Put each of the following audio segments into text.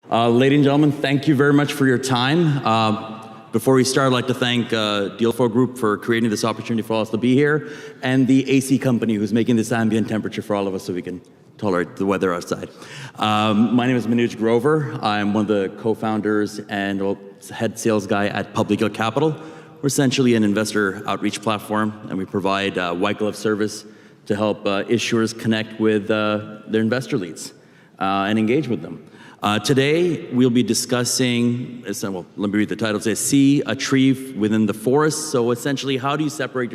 Ladies and gentlemen, thank you very much for your time. Before we start, I'd like to thank DealFlow Group for creating this opportunity for us to be here, and the AC company who's making this ambient temperature for all of us so we can tolerate the weather outside. My name is Manoj Grover. I'm one of the co-founders and head sales guy at Publico Capital. We're essentially an investor outreach platform, and we provide white glove service to help issuers connect with their investor leads and engage with them. Today, we'll be discussing, well, let me read the title. It says, See a Tree Within the Forest. So essentially, how do you separate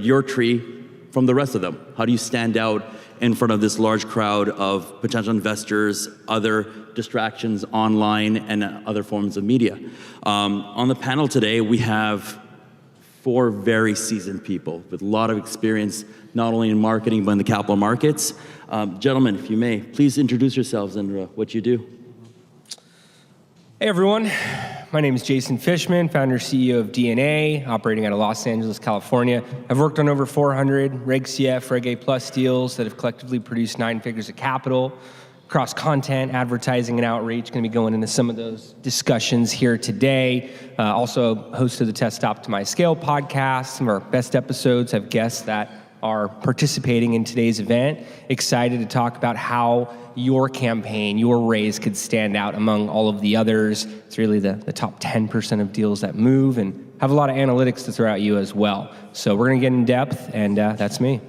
your tree from the rest of them? How do you stand out in front of this large crowd of potential investors, other distractions online, and other forms of media? On the panel today, we have 4 very seasoned people with a lot of experience, not only in marketing, but in the capital markets. Gentlemen, if you may, please introduce yourselves and what you do. Hey everyone, my name is Jason Fishman, founder CEO of DNA, operating out of Los Angeles, California. I've worked on over 400 Reg CF, Reg A Plus deals that have collectively produced 9 figures of capital across content, advertising, and outreach. Going to be going into some of those discussions here today. Also host of the Test Optimize Scale podcast. Some of our best episodes have guests that are participating in today's event. Excited to talk about how your campaign, your raise could stand out among all of the others. It's really the top 10% of deals that move, and have a lot of analytics to throw at you as well. So we're gonna get in depth, and that's me.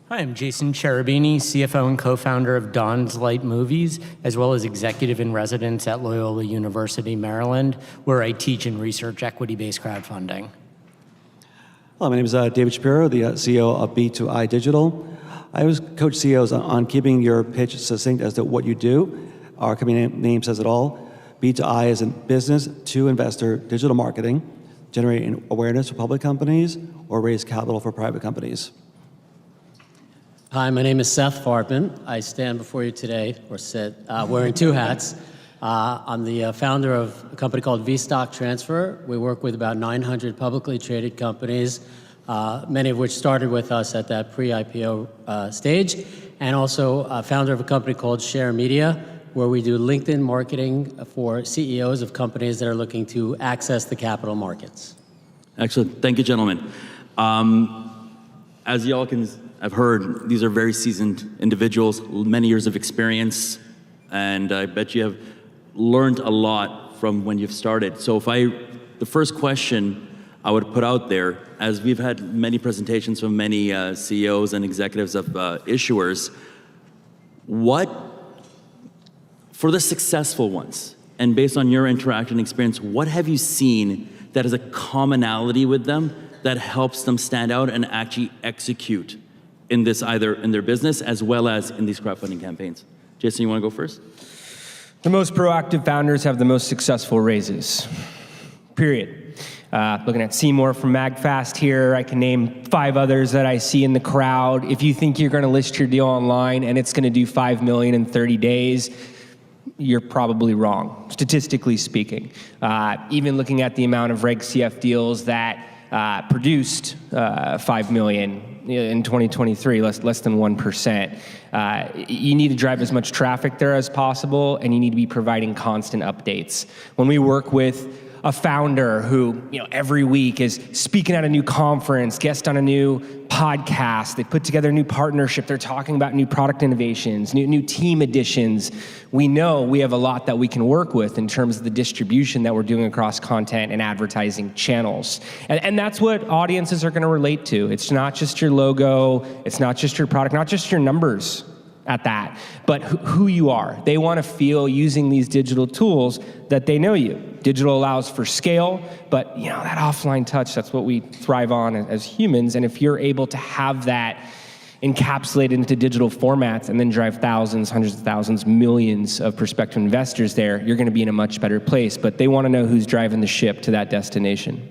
Hi, I'm Jason Cherubini, CFO and co-founder of Dawn's Light Movies, as well as executive in residence at Loyola University, Maryland, where I teach and research equity-based crowdfunding. Hello, my name is David Shapiro, the CEO of B2I Digital. I always coach CEOs on keeping your pitch succinct as to what you do. Our company name says it all. B2I is in business to investor digital marketing, generating awareness for public companies or raise capital for private companies. Hi, my name is Seth Farbman. I stand before you today, or sit, wearing 2 hats. I'm the founder of a company called V-Stock Transfer. We work with about 900 publicly traded companies, many of which started with us at that pre-IPO stage, and also a founder of a company called Share Media, where we do LinkedIn marketing for CEOs of companies that are looking to access the capital markets. Excellent. Thank you, gentlemen. As y'all have heard, these are very seasoned individuals, many years of experience, and I bet you have learned a lot from when you've started. So the first question I would put out there, as we've had many presentations from many CEOs and executives of issuers, for the successful ones, and based on your interaction experience, what have you seen that is a commonality with them that helps them stand out and actually execute in this, either in their business as well as in these crowdfunding campaigns? Jason, you want to go first? The most proactive founders have the most successful raises, period. Looking at Seymour from MagFast here, I can name 5 others that I see in the crowd. If you think you're gonna list your deal online and it's gonna do $5 million in 30 days, you're probably wrong, statistically speaking. Even looking at the amount of Reg CF deals that produced $5 million in 2023, less than 1%. You need to drive as much traffic there as possible, and you need to be providing constant updates. When we work with a founder who, every week is speaking at a new conference, guest on a new podcast, they put together a new partnership, they're talking about new product innovations, new team additions, we know we have a lot that we can work with in terms of the distribution that we're doing across content and advertising channels. And that's what audiences are gonna relate to. It's not just your logo, it's not just your product, not just your numbers at that, but who you are. They wanna feel using these digital tools that they know you. Digital allows for scale, but that offline touch, that's what we thrive on as humans. And if you're able to have that encapsulated into digital formats and then drive thousands, hundreds of thousands, millions of prospective investors there, you're gonna be in a much better place. But they wanna know who's driving the ship to that destination.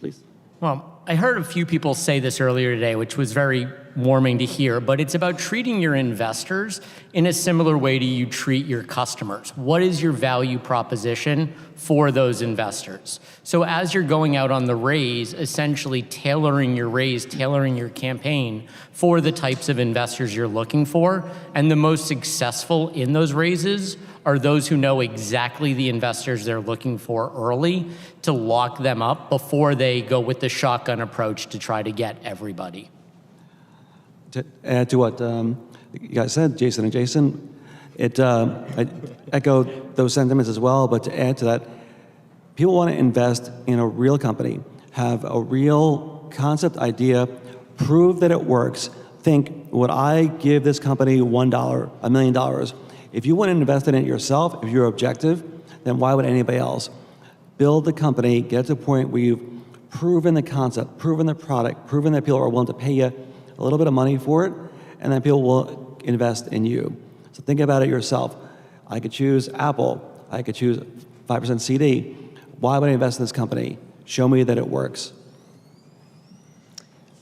Please. Well, I heard a few people say this earlier today, which was very warming to hear, but it's about treating your investors in a similar way to you treat your customers. What is your value proposition for those investors? So as you're going out on the raise, essentially tailoring your raise, tailoring your campaign for the types of investors you're looking for, and the most successful in those raises are those who know exactly the investors they're looking for early to lock them up before they go with the shotgun approach to try to get everybody. To add to what you guys said, Jason and Jason, I echo those sentiments as well, but to add to that, people want to invest in a real company, have a real concept idea, prove that it works. Think, would I give this company $1, $1 million? If you want to invest in it yourself, if you're objective, then why would anybody else? Build the company, get to a point where you've proven the concept, proven the product, proven that people are willing to pay you a little bit of money for it, and then people will invest in you. So think about it yourself. I could choose Apple. I could choose 5% CD. Why would I invest in this company? Show me that it works.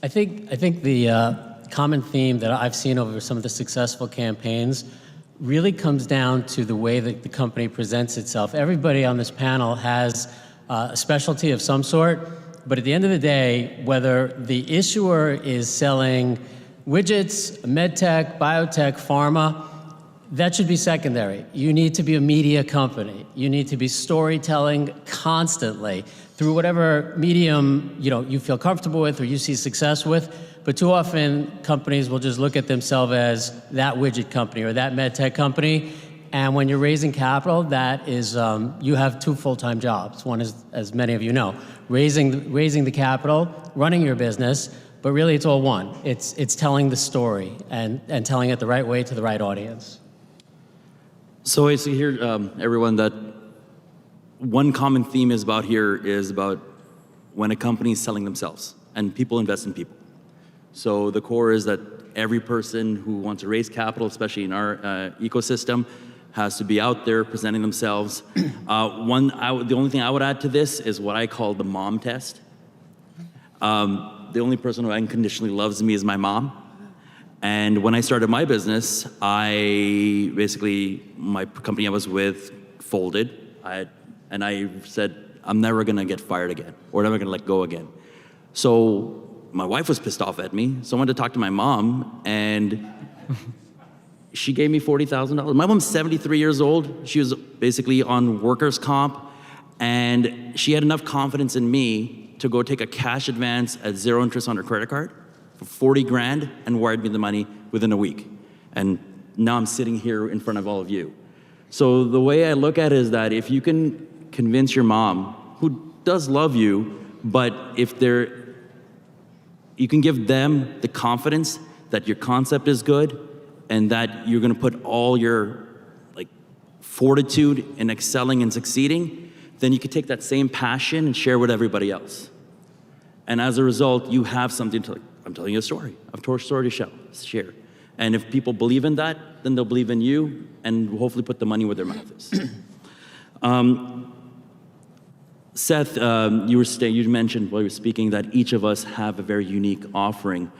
I think the common theme that I've seen over some of the successful campaigns really comes down to the way that the company presents itself. Everybody on this panel has a specialty of some sort, but at the end of the day, whether the issuer is selling widgets, medtech, biotech, pharma, that should be secondary. You need to be a media company. You need to be storytelling constantly through whatever medium you feel comfortable with or you see success with. But too often, companies will just look at themselves as that widget company or that medtech company. And when you're raising capital, that is, you have two full-time jobs. One is, as many of you know, raising the capital, running your business, but really it's all one. It's telling the story and telling it the right way to the right audience. So I see here, everyone, that one common theme is about when a company is selling themselves and people invest in people. So the core is that every person who wants to raise capital, especially in our ecosystem, has to be out there presenting themselves. The only thing I would add to this is what I call the mom test. The only person who unconditionally loves me is my mom. And when I started my business, my company I was with folded. And I said, I'm never gonna get fired again, or never gonna let go again. So my wife was pissed off at me, so I went to talk to my mom, and she gave me $40,000. My mom's 73 years old. She was basically on workers' comp, and she had enough confidence in me to go take a cash advance at 0 interest on her credit card for 40 grand and wired me the money within a week. And now I'm sitting here in front of all of you. So the way I look at it is that if you can convince your mom, who does love you, but you can give them the confidence that your concept is good and that you're gonna put all your fortitude in excelling and succeeding, then you can take that same passion and share with everybody else. And as a result, you have something I'm telling you a story. I've told a story to share. And if people believe in that, then they'll believe in you and hopefully put the money where their mouth is. Seth, you mentioned while you were speaking that each of us have a very unique offering.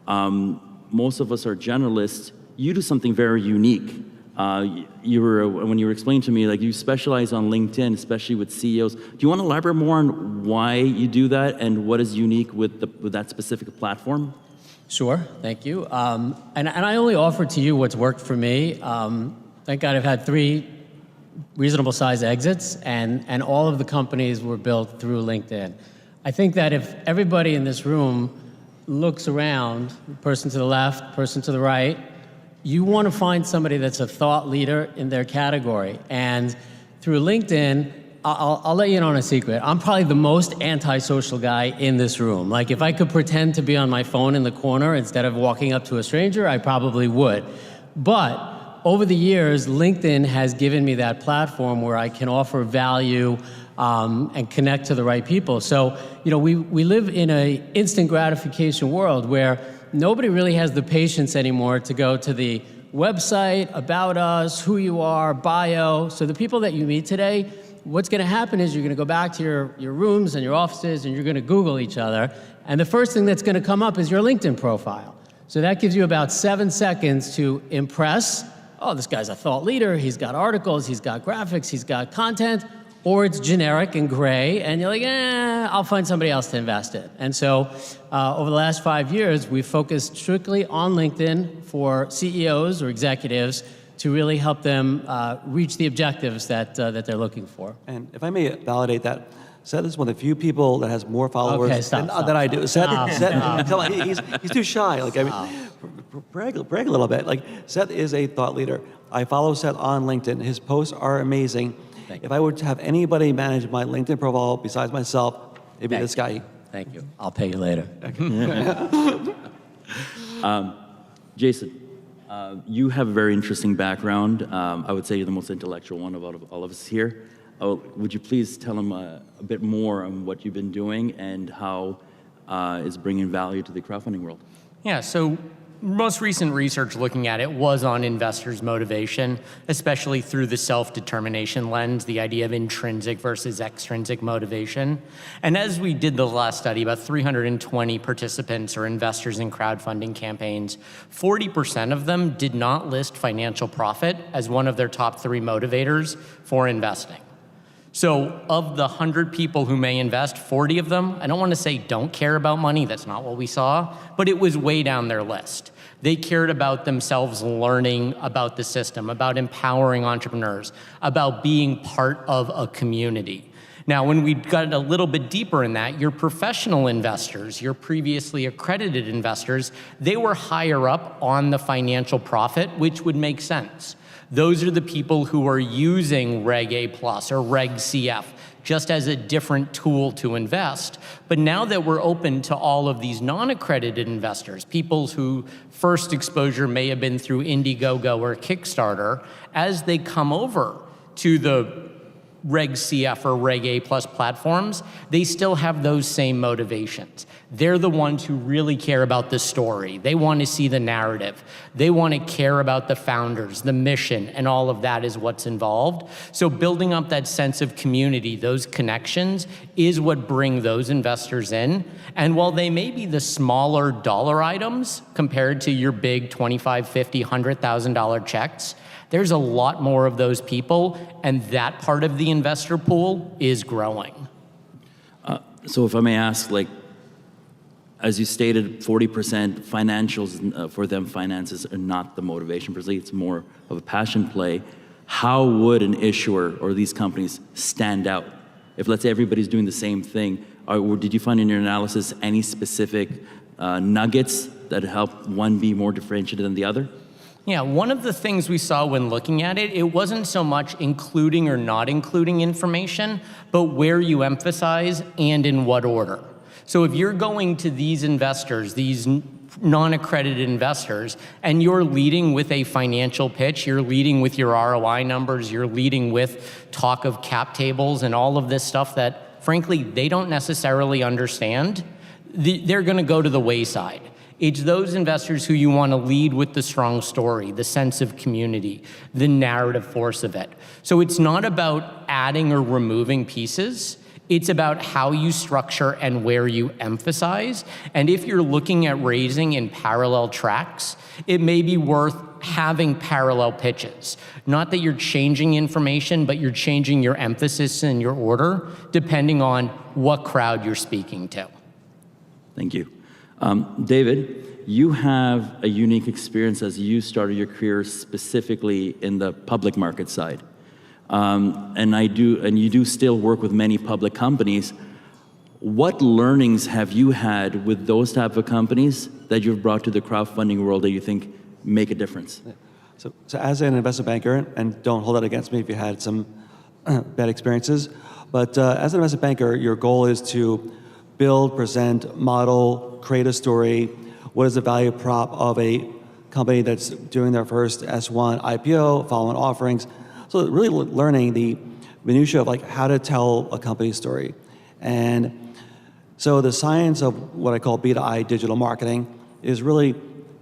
Most of us are generalists. You do something very unique. When you were explaining to me, you specialize on LinkedIn, especially with CEOs. Do you want to elaborate more on why you do that and what is unique with that specific platform? Sure, thank you. And I only offer to you what's worked for me. Thank God I've had 3 reasonable size exits, and all of the companies were built through LinkedIn. I think that if everybody in this room looks around, person to the left, person to the right, you want to find somebody that's a thought leader in their category. And through LinkedIn, I'll let you in on a secret. I'm probably the most antisocial guy in this room. If I could pretend to be on my phone in the corner instead of walking up to a stranger, I probably would. But over the years, LinkedIn has given me that platform where I can offer value and connect to the right people. So, we live in an instant gratification world where nobody really has the patience anymore to go to the website, about us, who you are, bio. So the people that you meet today, what's going to happen is you're going to go back to your rooms and your offices and you're going to Google each other. And the first thing that's going to come up is your LinkedIn profile. So that gives you about 7 seconds to impress. Oh, this guy's a thought leader. He's got articles. He's got graphics. He's got content. Or it's generic and gray, and you're like, I'll find somebody else to invest in. And so over the last 5 years, we've focused strictly on LinkedIn for CEOs or executives to really help them reach the objectives that they're looking for. And if I may validate that, Seth is one of the few people that has more followers than I do. Seth, come on, he's too shy. Like, I mean, brag a little bit. Like, Seth is a thought leader. I follow Seth on LinkedIn. His posts are amazing. If I were to have anybody manage my LinkedIn profile besides myself, it'd be this guy. Thank you. I'll pay you later. Jason, you have a very interesting background. I would say you're the most intellectual one of all of us here. Would you please tell them a bit more on what you've been doing and how it's bringing value to the crowdfunding world? Yeah, so most recent research looking at it was on investors' motivation, especially through the self-determination lens, the idea of intrinsic versus extrinsic motivation. And as we did the last study, about 320 participants or investors in crowdfunding campaigns, 40% of them did not list financial profit as one of their top 3 motivators for investing. So of the 100 people who may invest, 40 of them, I don't want to say don't care about money, that's not what we saw, but it was way down their list. They cared about themselves learning about the system, about empowering entrepreneurs, about being part of a community. Now, when we got a little bit deeper in that, your professional investors, your previously accredited investors, they were higher up on the financial profit, which would make sense. Those are the people who are using Reg A Plus or Reg CF just as a different tool to invest. But now that we're open to all of these non-accredited investors, people whose first exposure may have been through Indiegogo or Kickstarter, as they come over to the Reg CF or Reg A Plus platforms, they still have those same motivations. They're the ones who really care about the story. They want to see the narrative. They want to care about the founders, the mission, and all of that is what's involved. So building up that sense of community, those connections, is what bring those investors in. And while they may be the smaller dollar items compared to your big $25,000, $50,000, $100,000 checks, there's a lot more of those people, and that part of the investor pool is growing. So if I may ask, like, as you stated, 40% financials, for them, finances are not the motivation per se, it's more of a passion play. How would an issuer or these companies stand out? If, let's say, everybody's doing the same thing, or did you find in your analysis any specific nuggets that help one be more differentiated than the other? Yeah, one of the things we saw when looking at it, it wasn't so much including or not including information, but where you emphasize and in what order. So if you're going to these investors, these non-accredited investors, and you're leading with a financial pitch, you're leading with your ROI numbers, you're leading with talk of cap tables and all of this stuff that, frankly, they don't necessarily understand, they're going to go to the wayside. It's those investors who you want to lead with the strong story, the sense of community, the narrative force of it. So it's not about adding or removing pieces. It's about how you structure and where you emphasize. And if you're looking at raising in parallel tracks, it may be worth having parallel pitches. Not that you're changing information, but you're changing your emphasis and your order, depending on what crowd you're speaking to. Thank you. David, you have a unique experience as you started your career specifically in the public market side. And you do still work with many public companies. What learnings have you had with those type of companies that you've brought to the crowdfunding world that you think make a difference? So as an investment banker, and don't hold that against me if you had some bad experiences, but as an investment banker, your goal is to build, present, model, create a story. What is the value prop of a company that's doing their first S1 IPO, following offerings? So really learning the minutia of like how to tell a company story. And so the science of what I call B2I digital marketing is really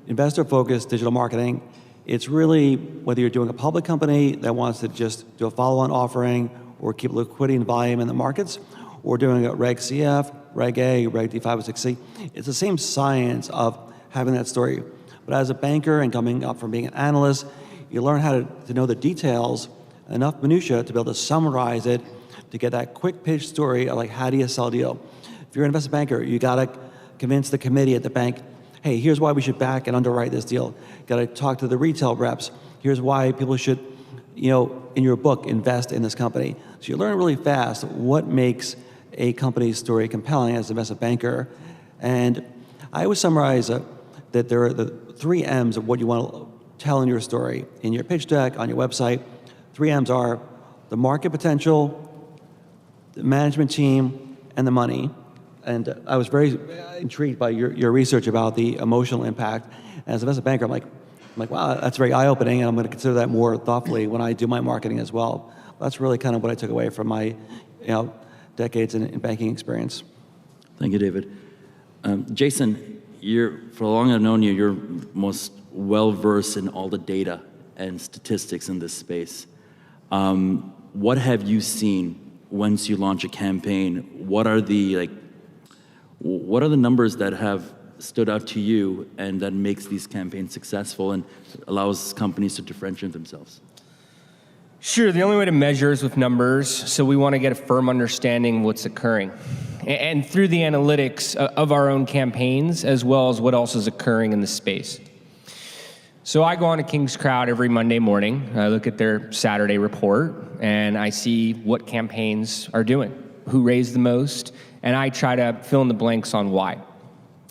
investor-focused digital marketing. It's really whether you're doing a public company that wants to just do a follow-on offering or keep liquidity and volume in the markets, or doing a Reg CF, Reg A, Reg D506C. It's the same science of having that story. But as a banker and coming up from being an analyst, you learn how to know the details, enough minutia to be able to summarize it, to get that quick pitch story of like, how do you sell a deal? If you're an investment banker, you gotta convince the committee at the bank, hey, here's why we should back and underwrite this deal. Gotta talk to the retail reps. Here's why people should, in your book, invest in this company. So you learn really fast what makes a company's story compelling as an investment banker. And I always summarize that there are the 3 M's of what you want to tell in your story. In your pitch deck, on your website, 3 M's are the market potential, the management team, and the money. And I was very intrigued by your research about the emotional impact. As an investment banker, I'm like, wow, that's very eye-opening, and I'm going to consider that more thoughtfully when I do my marketing as well. That's really kind of what I took away from my, decades in banking experience. Thank you, David. Jason, for long I've known you, you're most well-versed in all the data and statistics in this space. What have you seen once you launch a campaign? What are the numbers that have stood out to you and that makes these campaigns successful and allows companies to differentiate themselves? Sure, the only way to measure is with numbers, so we want to get a firm understanding of what's occurring. And through the analytics of our own campaigns, as well as what else is occurring in the space. So I go on to King's Crowd every Monday morning, I look at their Saturday report, and I see what campaigns are doing, who raised the most, and I try to fill in the blanks on why.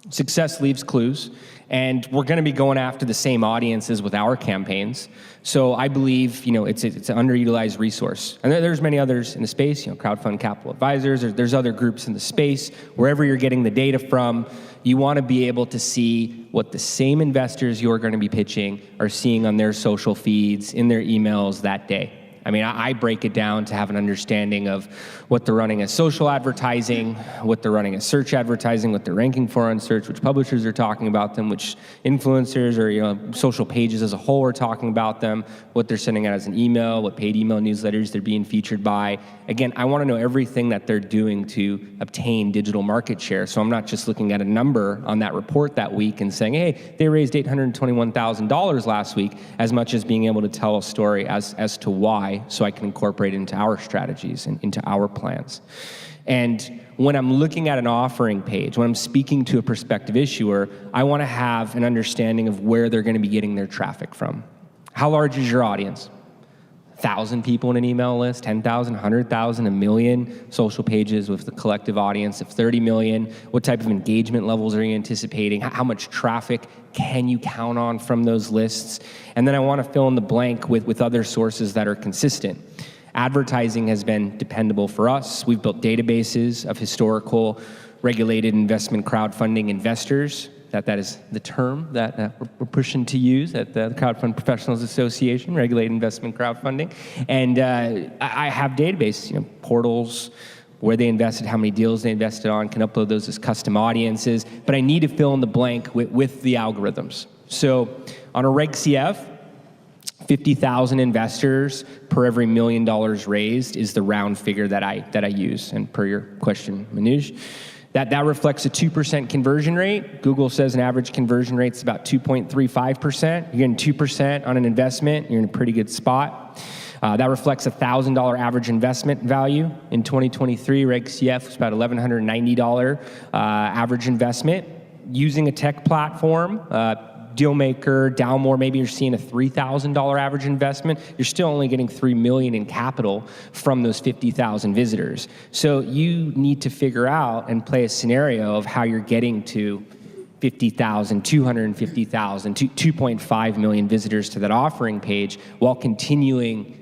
Success leaves clues, and we're going to be going after the same audiences with our campaigns. So I believe, it's an underutilized resource. And there's many others in the space, crowdfund capital advisors, there's other groups in the space. Wherever you're getting the data from, you want to be able to see what the same investors you're going to be pitching are seeing on their social feeds, in their emails that day. I mean, I break it down to have an understanding of what they're running as social advertising, what they're running as search advertising, what they're ranking for on search, which publishers are talking about them, which influencers or social pages as a whole are talking about them, what they're sending out as an email, what paid email newsletters they're being featured by. Again, I want to know everything that they're doing to obtain digital market share. So I'm not just looking at a number on that report that week and saying, hey, they raised $821,000 last week, as much as being able to tell a story as to why, so I can incorporate it into our strategies and into our plans. And when I'm looking at an offering page, when I'm speaking to a prospective issuer, I want to have an understanding of where they're going to be getting their traffic from. How large is your audience? 1,000 people in an email list, 10,000, 100,000, 1 million social pages with the collective audience of 30 million. What type of engagement levels are you anticipating? How much traffic can you count on from those lists? And then I want to fill in the blank with other sources that are consistent. Advertising has been dependable for us. We've built databases of historical regulated investment crowdfunding investors. That is the term that we're pushing to use at the Crowdfund Professionals Association, regulated investment crowdfunding. And I have databases, portals, where they invested, how many deals they invested on, can upload those as custom audiences, but I need to fill in the blank with the algorithms. So on a Reg CF, 50,000 investors per every $1 million raised is the round figure that I use. And per your question, Manoj, that reflects a 2% conversion rate. Google says an average conversion rate is about 2.35%. You're getting 2% on an investment, you're in a pretty good spot. That reflects a $1,000 average investment value. In 2023, Reg CF was about $1,190 average investment. Using a tech platform, Dealmaker, Dalmore, maybe you're seeing a $3,000 average investment. You're still only getting $3 million in capital from those 50,000 visitors. So you need to figure out and play a scenario of how you're getting to 50,000, 250,000, 2.5 million visitors to that offering page while continually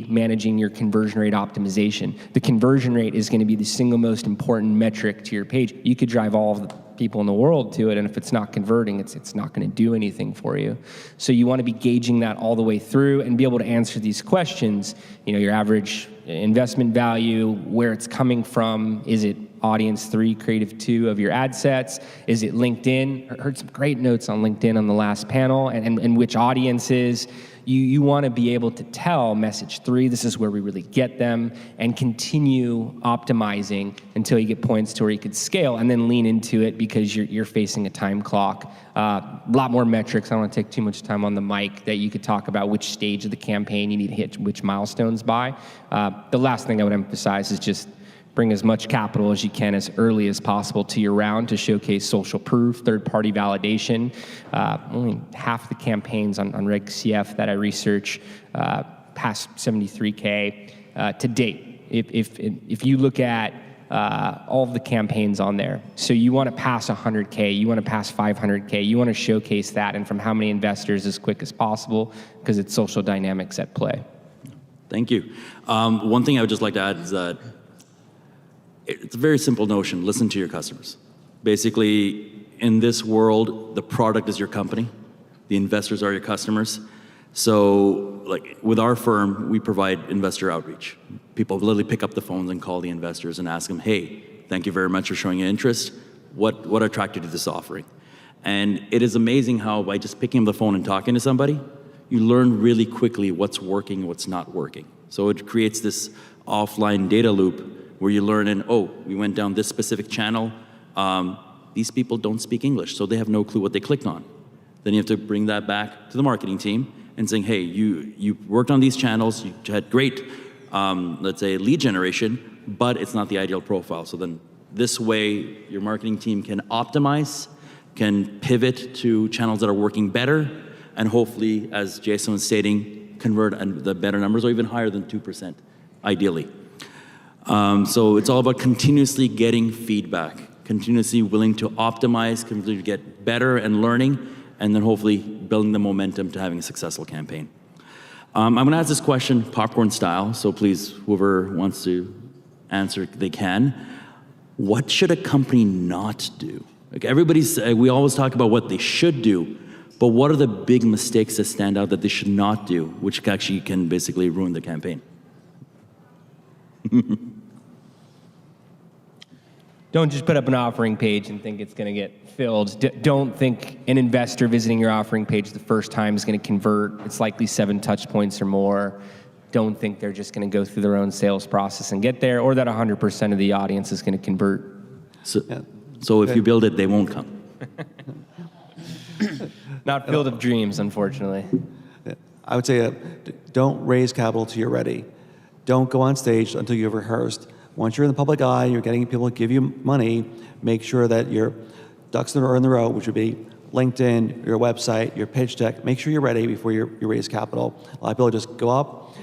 managing your conversion rate optimization. The conversion rate is going to be the single most important metric to your page. You could drive all of the people in the world to it, and if it's not converting, it's not going to do anything for you. So you want to be gauging that all the way through and be able to answer these questions. Your average investment value, where it's coming from. Is it audience 3, creative 2 of your ad sets? Is it LinkedIn? I heard some great notes on LinkedIn on the last panel, and which audiences. You want to be able to tell message 3, this is where we really get them, and continue optimizing until you get points to where you could scale, and then lean into it because you're facing a time clock. A lot more metrics. I don't want to take too much time on the mic that you could talk about which stage of the campaign you need to hit which milestones by. The last thing I would emphasize is just bring as much capital as you can as early as possible to your round to showcase social proof, third-party validation. Only half the campaigns on Reg CF that I research past 73K to date. If you look at all of the campaigns on there, so you want to pass 100K, you want to pass 500K, you want to showcase that, and from how many investors as quick as possible, because it's social dynamics at play. Thank you. One thing I would just like to add is that it's a very simple notion. Listen to your customers. Basically, in this world, the product is your company. The investors are your customers. So, like with our firm, we provide investor outreach. People literally pick up the phones and call the investors and ask them, hey, thank you very much for showing your interest. What attracted you to this offering? And it is amazing how by just picking up the phone and talking to somebody, you learn really quickly what's working and what's not working. So it creates this offline data loop where you learn, we went down this specific channel. These people don't speak English, so they have no clue what they clicked on. Then you have to bring that back to the marketing team and saying, hey, you worked on these channels, you had great, let's say, lead generation, but it's not the ideal profile. So then this way, your marketing team can optimize, can pivot to channels that are working better, and hopefully, as Jason was stating, convert the better numbers or even higher than 2%, ideally. So it's all about continuously getting feedback, continuously willing to optimize, continuously to get better and learning, and then hopefully building the momentum to having a successful campaign. I'm going to ask this question popcorn style, so please, whoever wants to answer, they can. What should a company not do? Like we always talk about what they should do, but what are the big mistakes that stand out that they should not do, which actually can basically ruin the campaign? Don't just put up an offering page and think it's going to get filled. Don't think an investor visiting your offering page the first time is going to convert. It's likely 7 touch points or more. Don't think they're just going to go through their own sales process and get there, or that 100% of the audience is going to convert. So if you build it, they won't come. Not Field of Dreams, unfortunately. I would say don't raise capital till you're ready. Don't go on stage until you've rehearsed. Once you're in the public eye, you're getting people to give you money, make sure that your ducks are in the row, which would be LinkedIn, your website, your pitch deck. Make sure you're ready before you raise capital. A lot of people just go up,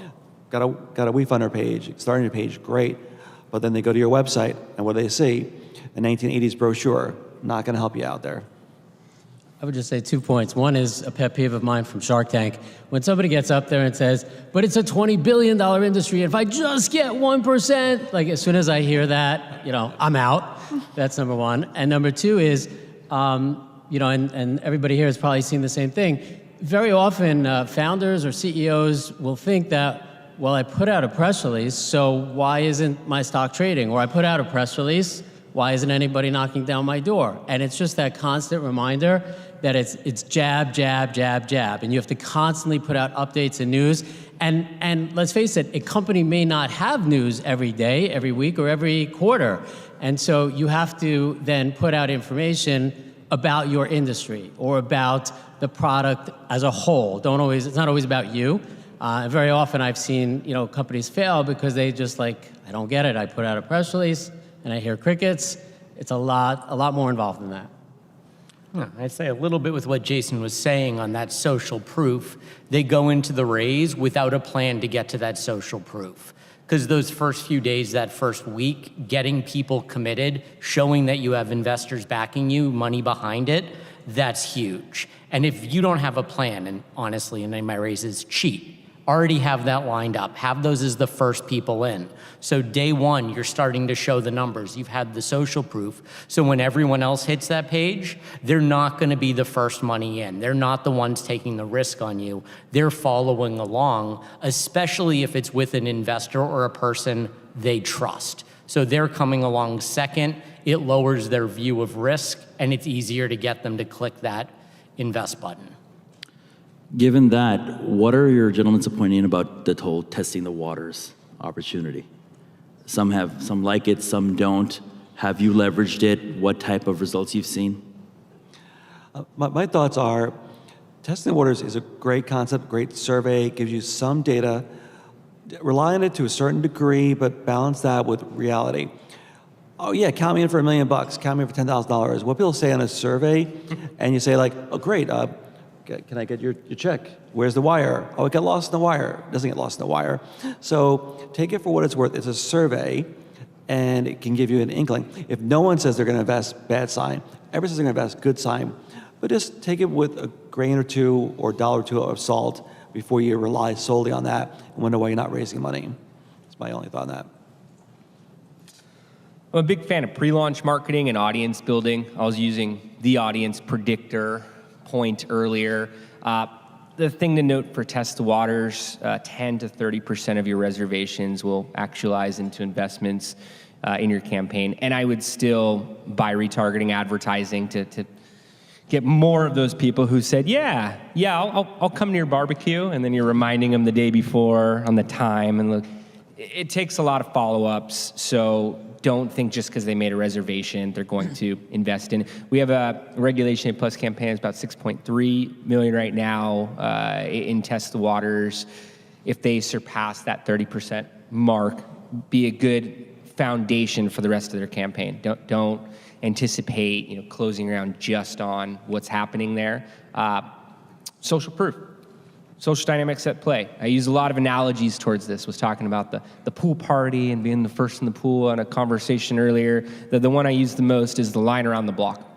got a WeFunder page, starting a page, great. But then they go to your website, and what do they see? A 1980s brochure. Not going to help you out there. I would just say 2 points. One is a pet peeve of mine from Shark Tank. When somebody gets up there and says, but it's a $20 billion industry, if I just get 1%, like as soon as I hear that, I'm out. That's number one. And number two is, and everybody here has probably seen the same thing. Very often, founders or CEOs will think that, well, I put out a press release, so why isn't my stock trading? Or I put out a press release, why isn't anybody knocking down my door? And it's just that constant reminder that it's jab, jab, jab, jab. And you have to constantly put out updates and news. And let's face it, a company may not have news every day, every week, or every quarter. And so you have to then put out information about your industry or about the product as a whole. It's not always about you. Very often I've seen companies fail because they just I don't get it. I put out a press release and I hear crickets. It's a lot more involved than that. I'd say a little bit with what Jason was saying on that social proof. They go into the raise without a plan to get to that social proof. Because those first few days, that first week, getting people committed, showing that you have investors backing you, money behind it, that's huge. And if you don't have a plan, and honestly, in my raises, cheat. Already have that lined up. Have those as the first people in. So day one, you're starting to show the numbers. You've had the social proof. So when everyone else hits that page, they're not going to be the first money in. They're not the ones taking the risk on you. They're following along, especially if it's with an investor or a person they trust. So they're coming along second. It lowers their view of risk, and it's easier to get them to click that invest button. Given that, what are your gentlemen's opinion about the whole testing the waters opportunity? Some like it, some don't. Have you leveraged it? What type of results you've seen? My thoughts are, testing the waters is a great concept, great survey, gives you some data. Rely on it to a certain degree, but balance that with reality. Oh yeah, count me in for $1 million, count me in for $10,000. What people say on a survey, and you say like, oh great, can I get your check? Where's the wire? Oh, it got lost in the wire. It doesn't get lost in the wire. So take it for what it's worth. It's a survey, and it can give you an inkling. If no one says they're going to invest, bad sign. Everyone says they're going to invest, good sign. But just take it with a grain or two or $1 or $2 of salt before you rely solely on that and wonder why you're not raising money. That's my only thought on that. I'm a big fan of pre-launch marketing and audience building. I was using the audience predictor point earlier. The thing to note for test the waters, 10 to 30% of your reservations will actualize into investments in your campaign. And I would still buy retargeting advertising to get more of those people who said, yeah, I'll come to your barbecue, and then you're reminding them the day before on the time. And look, it takes a lot of follow-ups, so don't think just because they made a reservation they're going to invest in. We have a Regulation A Plus campaign. It's about $6.3 million right now in Test the Waters. If they surpass that 30% mark, be a good foundation for the rest of their campaign. Don't anticipate closing around just on what's happening there. Social proof. Social dynamics at play. I use a lot of analogies towards this. Was talking about the pool party and being the first in the pool on a conversation earlier. The one I use the most is the line around the block.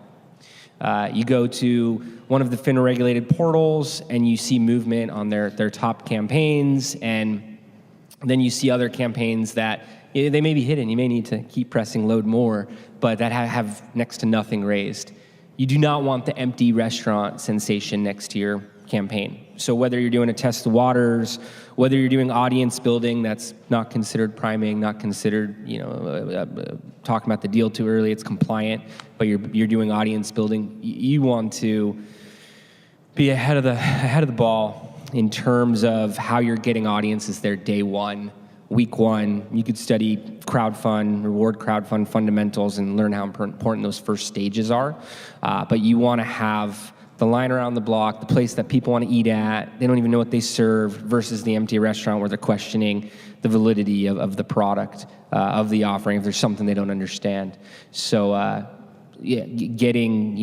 You go to one of the FINRA-regulated portals and you see movement on their top campaigns, and then you see other campaigns that they may be hidden. You may need to keep pressing load more, but that have next to nothing raised. You do not want the empty restaurant sensation next to your campaign. So whether you're doing a test the waters, whether you're doing audience building, that's not considered priming, not considered, talking about the deal too early, it's compliant, but you're doing audience building. You want to be ahead of the ball in terms of how you're getting audiences there day one, week one. You could study reward crowdfund fundamentals and learn how important those first stages are. But you want to have the line around the block, the place that people want to eat at, they don't even know what they serve, versus the empty restaurant where they're questioning the validity of the product, of the offering, if there's something they don't understand. So getting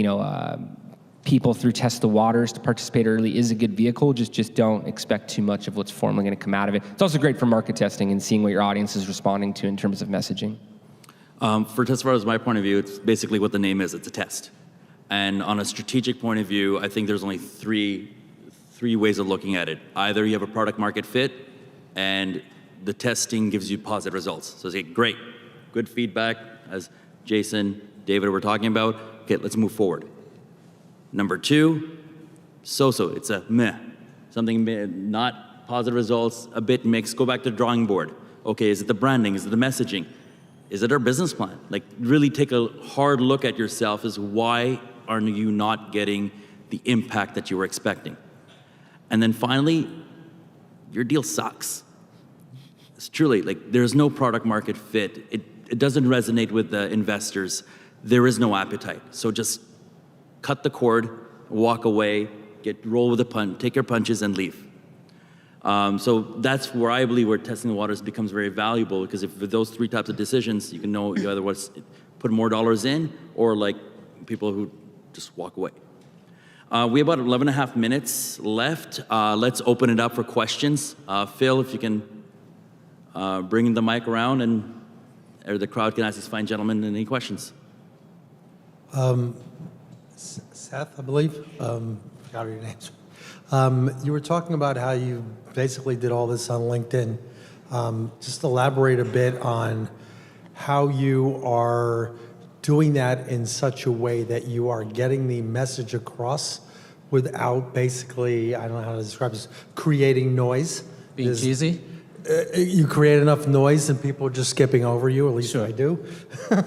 people through Test the Waters to participate early is a good vehicle. Just don't expect too much of what's formally going to come out of it. It's also great for market testing and seeing what your audience is responding to in terms of messaging. For Test the Waters, my point of view, it's basically what the name is. It's a test. And on a strategic point of view, I think there's only three ways of looking at it. Either you have a product market fit and the testing gives you positive results. So say, great, good feedback, as Jason, David were talking about. Okay, let's move forward. Number two, so-so, it's a meh. Something not positive results, a bit mixed, go back to the drawing board. Okay, is it the branding, is it the messaging? Is it our business plan? Like, really take a hard look at yourself as why are you not getting the impact that you were expecting? And then finally, your deal sucks. It's truly, like, there's no product market fit. It doesn't resonate with the investors. There is no appetite. So just cut the cord, walk away, roll with the punch, take your punches and leave. So that's where I believe where testing the waters becomes very valuable, because if with those three types of decisions, you can know you either put more dollars in or like people who just walk away. We have about 11 and a half minutes left. Let's open it up for questions. Phill, if you can bring the mic around or the crowd can ask these fine gentlemen any questions. Seth, I believe. Forgot your names. You were talking about how you basically did all this on LinkedIn. Just elaborate a bit on how you are doing that in such a way that you are getting the message across without basically, I don't know how to describe this, creating noise. Being cheesy? You create enough noise and people are just skipping over you, at least I do.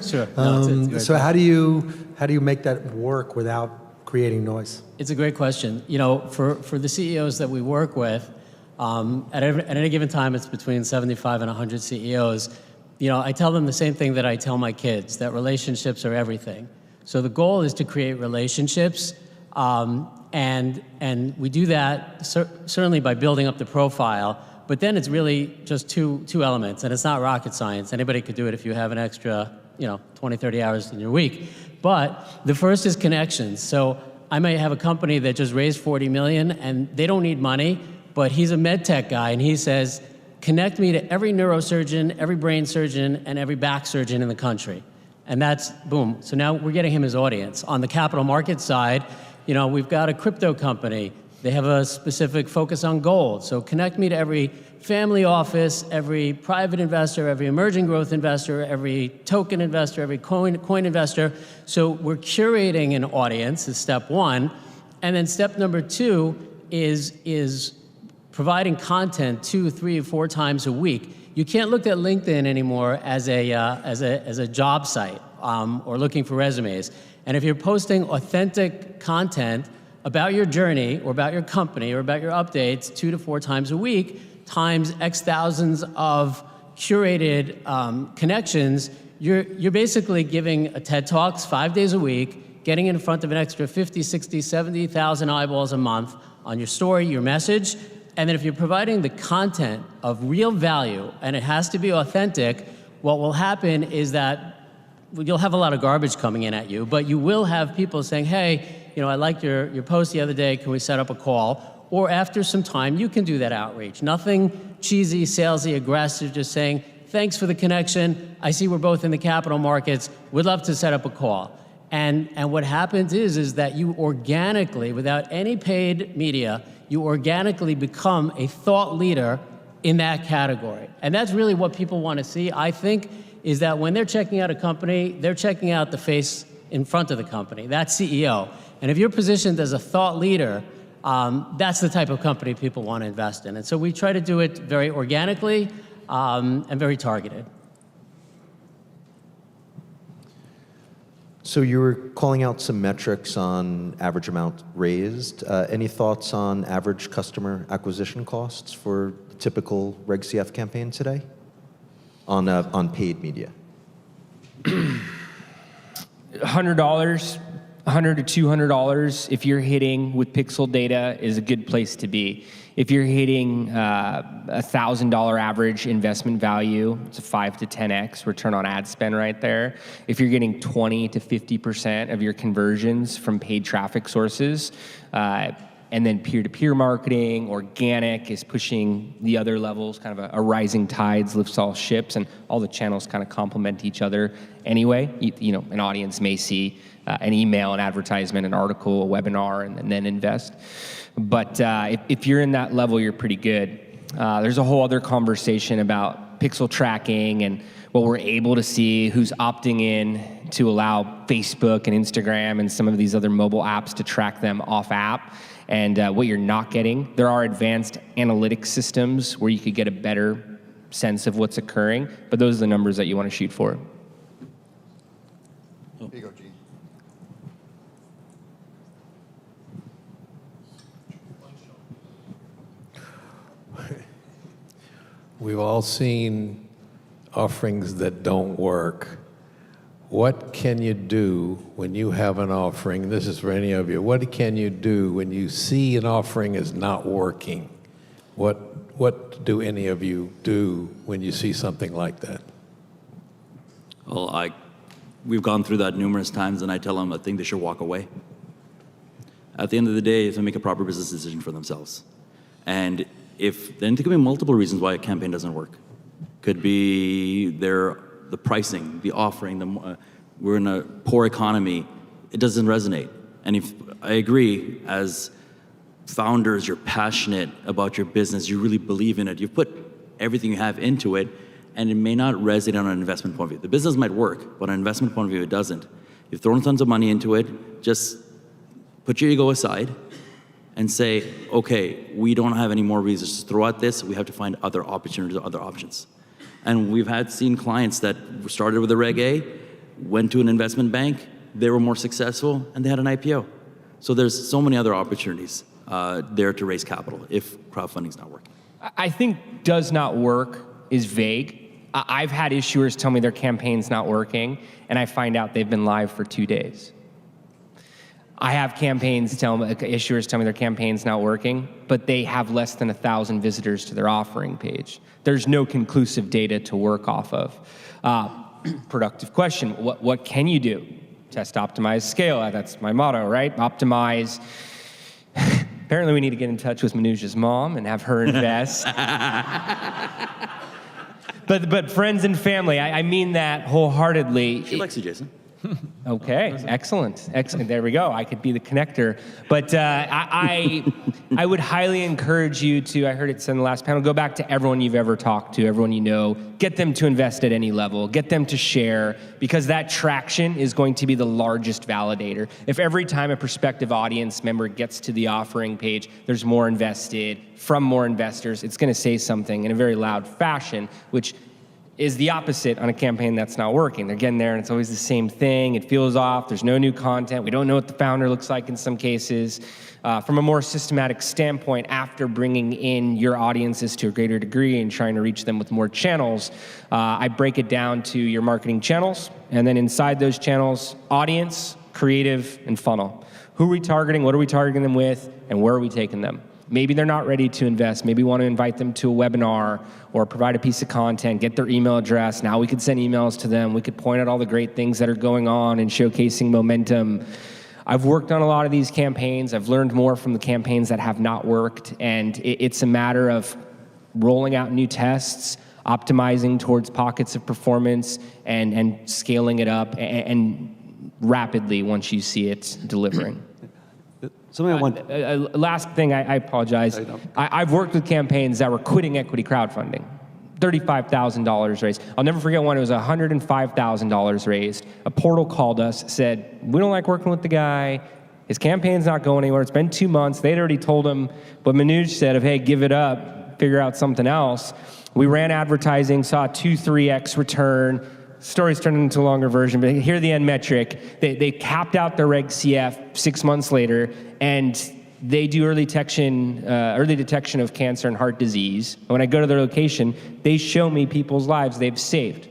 Sure. No, it's so how do you make that work without creating noise? It's a great question. You know, for the CEOs that we work with, at any given time, it's between 75 and 100 CEOs. You know, I tell them the same thing that I tell my kids, that relationships are everything. So the goal is to create relationships, and we do that certainly by building up the profile, but then it's really just two elements, and it's not rocket science. Anybody could do it if you have an extra, 20, 30 hours in your week. But the first is connections. So I might have a company that just raised 40 million, and they don't need money, but he's a med tech guy, and he says, connect me to every neurosurgeon, every brain surgeon, and every back surgeon in the country. And that's, boom. So now we're getting him his audience. On the capital market side, we've got a crypto company. They have a specific focus on gold. So connect me to every family office, every private investor, every emerging growth investor, every token investor, every coin investor. So we're curating an audience is step one. And then step number two is providing content 2, 3, 4 times a week. You can't look at LinkedIn anymore as a job site or looking for resumes. And if you're posting authentic content about your journey or about your company or about your updates 2 to 4 times a week, times X thousands of curated connections, you're basically giving a TED Talks 5 days a week, getting in front of an extra 50, 60, 70,000 eyeballs a month on your story, your message. And then if you're providing the content of real value, and it has to be authentic, what will happen is that you'll have a lot of garbage coming in at you, but you will have people saying, hey, I liked your post the other day, can we set up a call? Or after some time, you can do that outreach. Nothing cheesy, salesy, aggressive, just saying, thanks for the connection. I see we're both in the capital markets. We'd love to set up a call. And what happens is that you organically, without any paid media, you organically become a thought leader in that category. And that's really what people want to see, I think, is that when they're checking out a company, they're checking out the face in front of the company, that CEO. And if you're positioned as a thought leader, that's the type of company people want to invest in. And so we try to do it very organically and very targeted. So you were calling out some metrics on average amount raised. Any thoughts on average customer acquisition costs for the typical Reg CF campaign today on paid media? $100, $100 to $200 if you're hitting with pixel data is a good place to be. If you're hitting $1,000 average investment value, it's a 5 to 10x return on ad spend right there. If you're getting 20 to 50% of your conversions from paid traffic sources, and then peer-to-peer marketing, organic is pushing the other levels, kind of a rising tides lifts all ships, and all the channels kind of complement each other anyway. An audience may see an email, an advertisement, an article, a webinar, and then invest. But if you're in that level, you're pretty good. There's a whole other conversation about pixel tracking and what we're able to see, who's opting in to allow Facebook and Instagram and some of these other mobile apps to track them off app, and what you're not getting. There are advanced analytics systems where you could get a better sense of what's occurring, but those are the numbers that you want to shoot for. Here you go, Gene. We've all seen offerings that don't work. What can you do when you have an offering? This is for any of you. What can you do when you see an offering is not working? What do any of you do when you see something like that? Well, we've gone through that numerous times, and I tell them I think they should walk away. At the end of the day, they make a proper business decision for themselves. And then there could be multiple reasons why a campaign doesn't work. Could be the pricing, the offering, we're in a poor economy, it doesn't resonate. And if I agree, as founders, you're passionate about your business, you really believe in it, you've put everything you have into it, and it may not resonate on an investment point of view. The business might work, but on an investment point of view, it doesn't. You've thrown tons of money into it, just put your ego aside and say, okay, we don't have any more reasons to throw at this, we have to find other opportunities, other options. And we've seen clients that started with a Reg A, went to an investment bank, they were more successful, and they had an IPO. So there's so many other opportunities there to raise capital if crowdfunding's not working. I think does not work is vague. I've had issuers tell me their campaign's not working, and I find out they've been live for 2 days. I have issuers tell me their campaign's not working, but they have less than 1,000 visitors to their offering page. There's no conclusive data to work off of. Productive question, what can you do? Test, optimize, scale. That's my motto, right? Optimize. Apparently we need to get in touch with Manuj's mom and have her invest. But friends and family, I mean that wholeheartedly. She likes you, Jason. Okay, excellent. There we go. I could be the connector. But I would highly encourage you to, I heard it said in the last panel, go back to everyone you've ever talked to, everyone you know, get them to invest at any level, get them to share, because that traction is going to be the largest validator. If every time a prospective audience member gets to the offering page, there's more invested from more investors, it's going to say something in a very loud fashion, which is the opposite on a campaign that's not working. They're getting there and it's always the same thing. It feels off. There's no new content. We don't know what the founder looks like in some cases. From a more systematic standpoint, after bringing in your audiences to a greater degree and trying to reach them with more channels, I break it down to your marketing channels, and then inside those channels, audience, creative, and funnel. Who are we targeting? What are we targeting them with? And where are we taking them? Maybe they're not ready to invest. Maybe we want to invite them to a webinar or provide a piece of content, get their email address. Now we could send emails to them. We could point out all the great things that are going on and showcasing momentum. I've worked on a lot of these campaigns. I've learned more from the campaigns that have not worked. And it's a matter of rolling out new tests, optimizing towards pockets of performance, and scaling it up and rapidly once you see it delivering. Last thing, I apologize. I've worked with campaigns that were quitting equity crowdfunding. $35,000 raised. I'll never forget one, it was $105,000 raised. A portal called us, said, we don't like working with the guy. His campaign's not going anywhere. It's been 2 months. They'd already told him what Manuj said of, hey, give it up, figure out something else. We ran advertising, saw a 2-3x return. Story's turned into a longer version, but here the end metric. They capped out their Reg CF 6 months later, and they do early detection of cancer and heart disease. When I go to their location, they show me people's lives they've saved.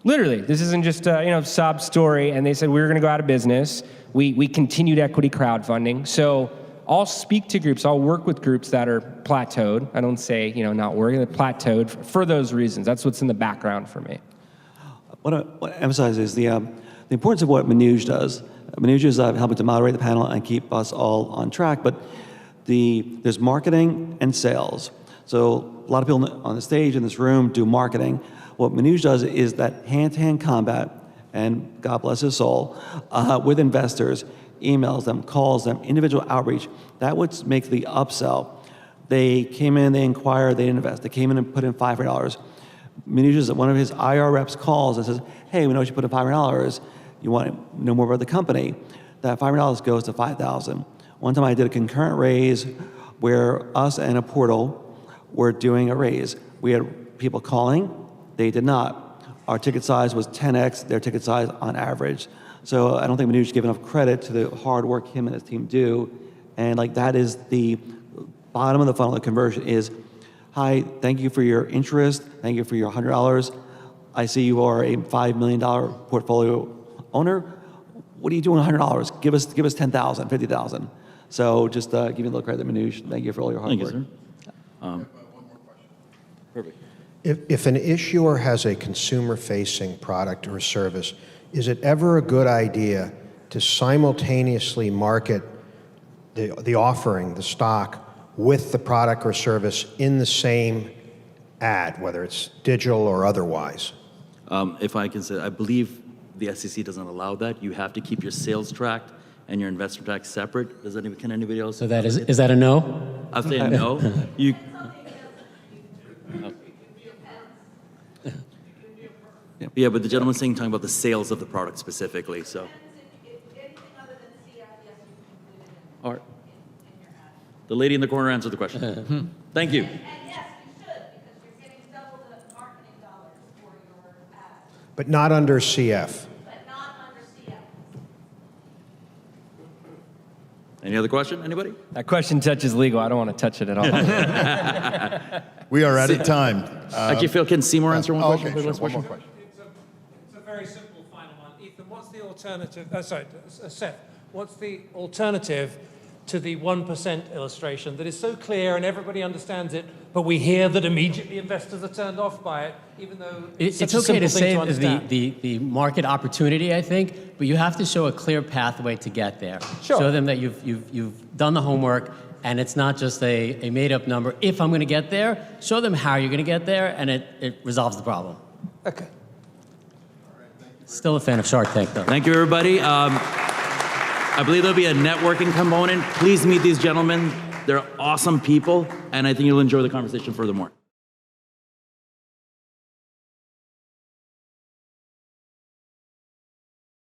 Literally, this isn't just a sob story. And they said we were going to go out of business. We continued equity crowdfunding. So I'll speak to groups. I'll work with groups that are plateaued. I don't say not working. They're plateaued for those reasons. That's what's in the background for me. What I emphasize is the importance of what Manuj does. Manuj is helping to moderate the panel and keep us all on track, but there's marketing and sales. So a lot of people on the stage in this room do marketing. What Manuj does is that hand-to-hand combat, and God bless his soul, with investors, emails them, calls them, individual outreach. That would make the upsell. They came in, they inquired, they didn't invest. They came in and put in $500. Manuj, one of his IR reps calls and says, hey, we know you put in $500. You want to know more about the company. That $500 goes to $5,000. One time I did a concurrent raise where us and a portal were doing a raise. We had people calling. They did not. Our ticket size was 10x their ticket size on average. So I don't think Manuj gave enough credit to the hard work him and his team do. And that is the bottom of the funnel of conversion is, hi, thank you for your interest. Thank you for your $100. I see you are a $5 million portfolio owner. What are you doing with $100? Give us 10,000, 50,000. So just give me a little credit, Manuj. Thank you for all your hard work. Thank you, sir. Perfect. If an issuer has a consumer-facing product or service, is it ever a good idea to simultaneously market the offering, the stock, with the product or service in the same ad, whether it's digital or otherwise? If I can say, I believe the SEC doesn't allow that. You have to keep your sales track and your investor track separate. Can anybody else? So is that a no? I'll say no. You. Yeah, but the gentleman's talking about the sales of the product specifically. So. All right. The lady in the corner answered the question. Thank you. And yes, you should, because you're getting double the marketing dollars for your ads. But not under CF. But not under CF. Any other question? Anybody? That question touches legal. I don't want to touch it at all. We are out of time. Actually, Phil, can Seymour answer one question? Okay, for the sure, last one question? more question. It's a very simple final one. Ethan, what's the alternative? Seth, what's the alternative to the 1% illustration that is so clear and everybody understands it, but we hear that immediately investors are turned off by it, even though it's such It's a okay to simple thing to say understand? the market opportunity, I think, but you have to show a clear pathway to get there. Sure. Show them that you've done the homework, and it's not just a made-up number. If I'm going to get there, show them how you're going to get there, and it resolves the problem. Okay. Still a fan of Shark Tank, though. Thank you, everybody. I believe there'll be a networking component. Please meet these gentlemen. They're awesome people, and I think you'll enjoy the conversation furthermore.